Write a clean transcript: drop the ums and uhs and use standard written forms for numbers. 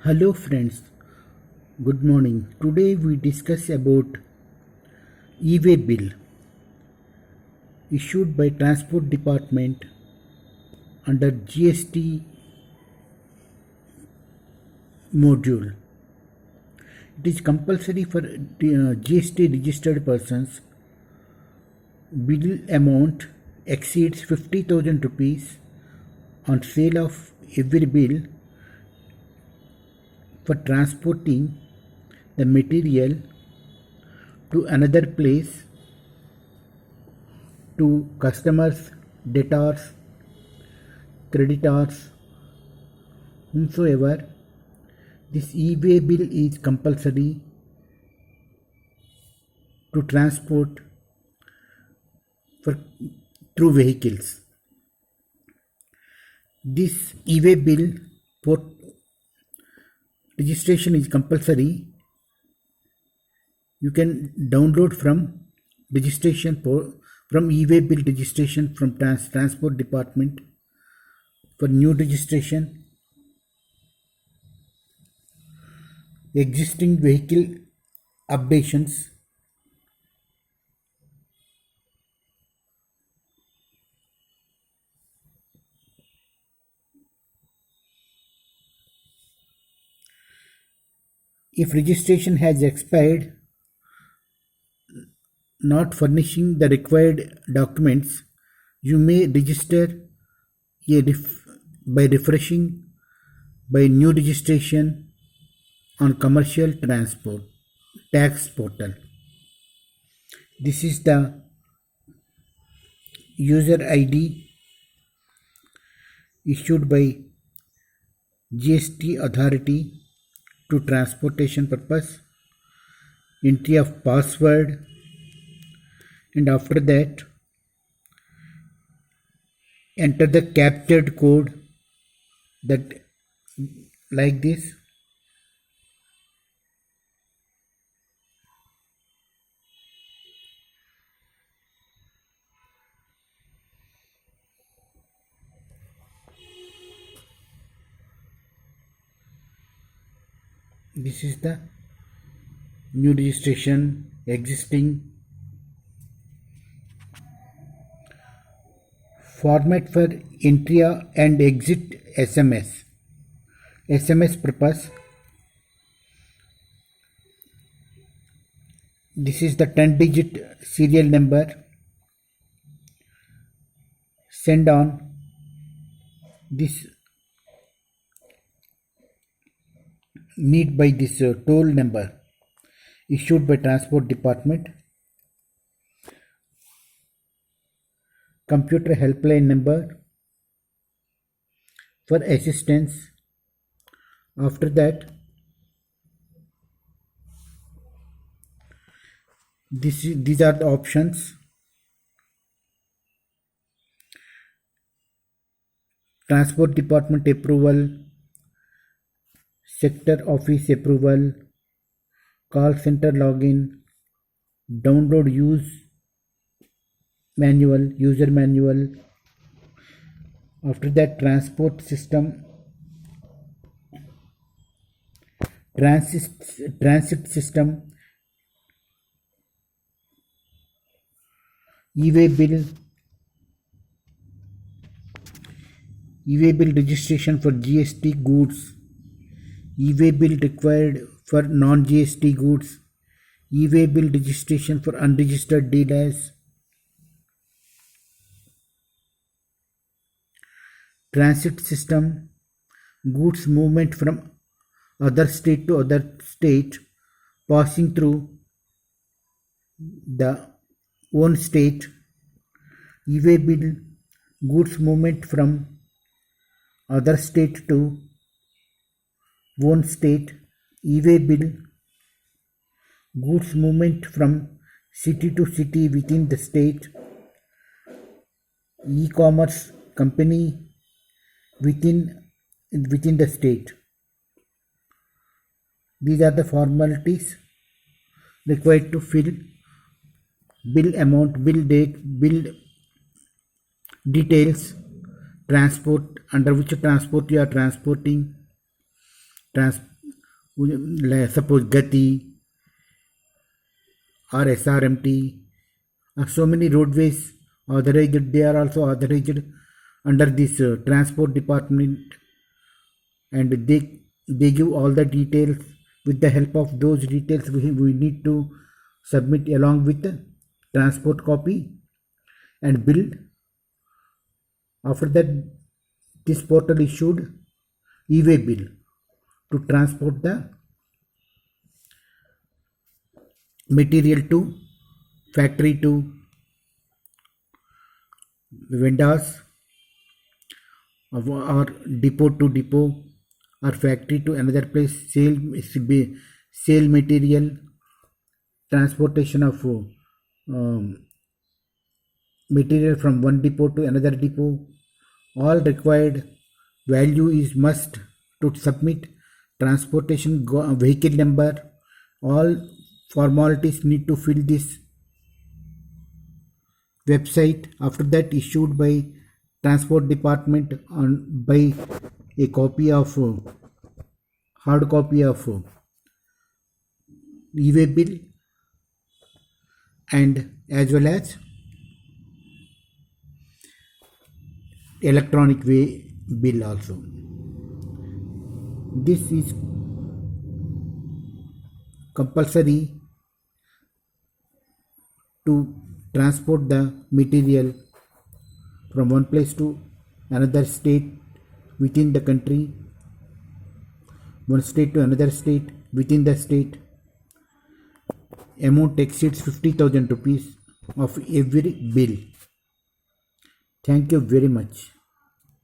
Hello friends, good morning. Today we discuss about e-way bill issued by Transport Department under GST module. It is compulsory for GST registered persons. Bill amount exceeds 50,000 rupees on sale of every bill for transporting the material to another place to customers, debtors, creditors, whomsoever. This e-way bill is compulsory to transport for through vehicles. This e-way bill port registration is compulsory. You can download from e-way bill registration from Transport Department for new registration. Existing vehicle updations. If registration has expired, not furnishing the required documents, you may register by refreshing by new registration on commercial transport tax portal. This is the user ID issued by GST authority to transportation purpose, entry of password, and after that enter the captured code that like this. This is the new registration existing. Format for entry and exit SMS. SMS purpose. This is the 10-digit serial number. Send on this need by this toll number issued by Transport Department. Computer helpline number for assistance. After that, these are the options. Transport Department approval, sector office approval, call center login, download user manual. After that, transit system, e-way bill registration for GST goods, e-way bill required for non-GST goods, e-way bill registration for unregistered dealers, transit system, goods movement from other state to other state, passing through the one state, e-way bill, goods movement from other state to one state, e-way bill, goods movement from city to city within the state, e-commerce company within the state. These are the formalities required to fill bill amount, bill date, bill details, transport, under which transport you are transporting, suppose Gati or SRMT, so many roadways authorized, they are also authorized under this transport department, and they give all the details. With the help of those details, we need to submit along with the transport copy and bill. After that, this portal issued e-way bill to transport the material to factory, to vendors, or depot to depot, or factory to another place. Sale material, transportation of material from one depot to another depot. All required value is must to submit transportation vehicle number. All formalities need to fill this website. After that, issued by transport department by a copy of hard copy of e-way bill, and as well as electronic way bill also. This is compulsory to transport the material from one place to another state within the country, one state to another state within the state. Amount exceeds 50,000 rupees of every bill. Thank you very much.